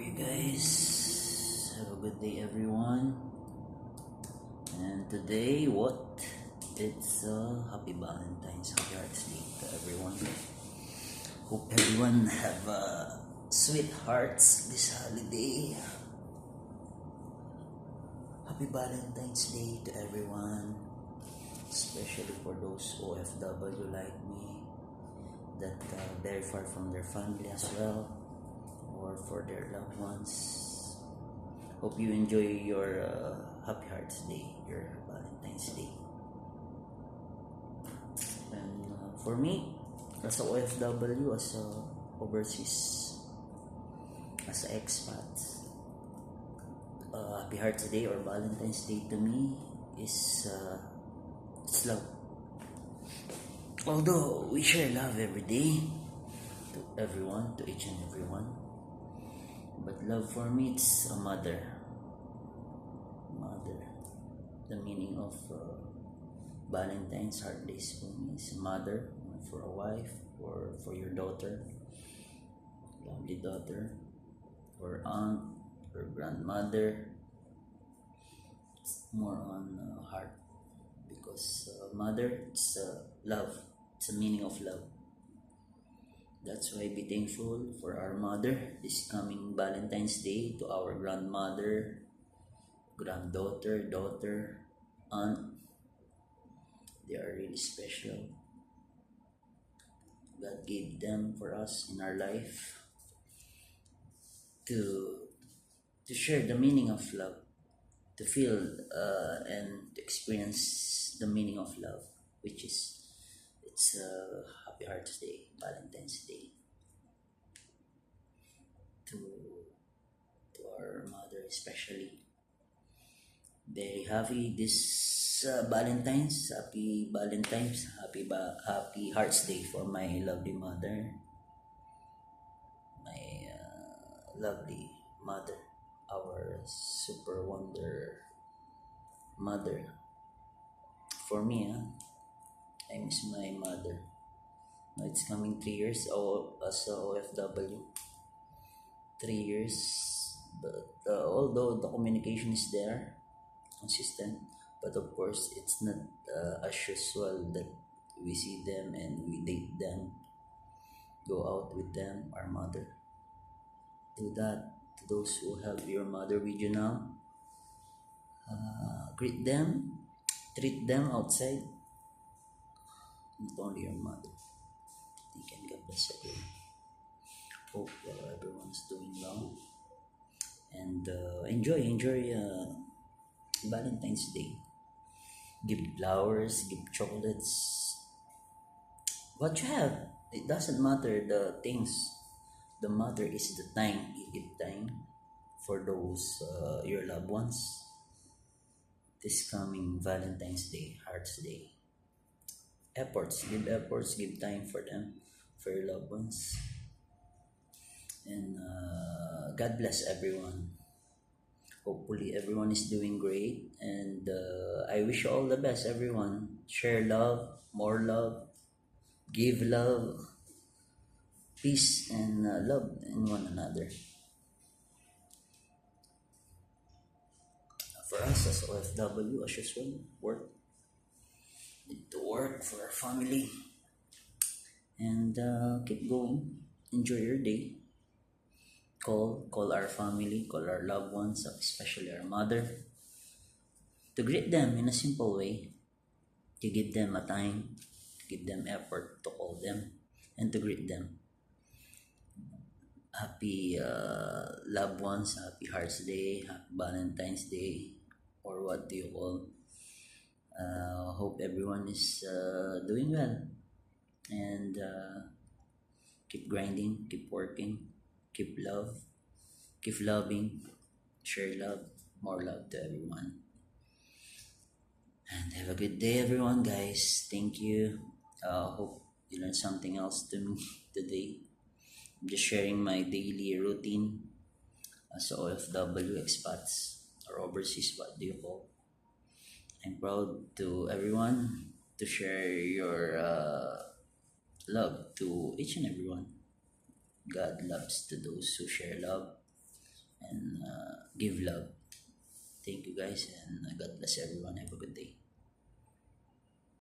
you guys? Have a good day, everyone. And today, what? It's Happy Valentine's, Happy Hearts Day to everyone. Hope everyone have sweet hearts this holiday. Happy Valentine's Day to everyone, especially for those OFW like me that very far from their family as well, or for their loved ones. Hope you enjoy your Happy Hearts Day, your Valentine's Day. And for me, as a OFW, as a overseas, as an expat, Happy Hearts Day or Valentine's Day to me is it's love. Although we share love every day to everyone, to each and everyone, but love for me it's a mother. The meaning of Valentine's Heart Days for me is a mother, for a wife, or for your daughter, lovely daughter, or aunt, or grandmother. It's more on heart, because mother, it's love. It's a meaning of love. That's why be thankful for our mother this coming Valentine's Day, to our grandmother, granddaughter, daughter, aunt. They are really special. God gave them for us in our life to share the meaning of love, to feel and to experience the meaning of love, which is it's Happy Hearts Day, Valentine's Day, to our mother especially. Very happy this Valentine's, happy Valentine's, happy Hearts Day for my lovely mother, my lovely mother, our super wonder mother. For me, I miss my mother. Now it's coming 3 years as a OFW. 3 years, but although the communication is there, consistent, but of course it's not as usual that we see them and we date them, go out with them, our mother. Do that to those who have your mother with you now. Greet them, treat them outside, not only your mother. Thank you and God bless everyone. Hope everyone's doing well, and enjoy Valentine's Day. Give flowers, give chocolates, what you have. It doesn't matter the things. The matter is the time. You give time for those your loved ones this coming Valentine's Day, Hearts Day. Efforts, give time for them, for your loved ones. And God bless everyone. Hopefully everyone is doing great, and I wish you all the best, everyone. Share love, more love, give love, peace, and love in one another. For us as OFW, as usual, need to work for our family, and keep going. Enjoy your day. Call our family, call our loved ones, especially our mother, to greet them in a simple way, to give them a time, to give them effort to call them and to greet them. Happy loved ones, Happy Hearts Day, Happy Valentine's Day, or what do you call. Hope everyone is doing well, and keep grinding, keep working, keep loving, share love, more love to everyone. And have a good day, everyone, guys. Thank you. Hope you learned something else to me today. I'm just sharing my daily routine as OFW expats, or overseas, what do you call. I'm proud to everyone to share your love to each and everyone. God loves to those who share love, and give love. Thank you guys, and God bless everyone.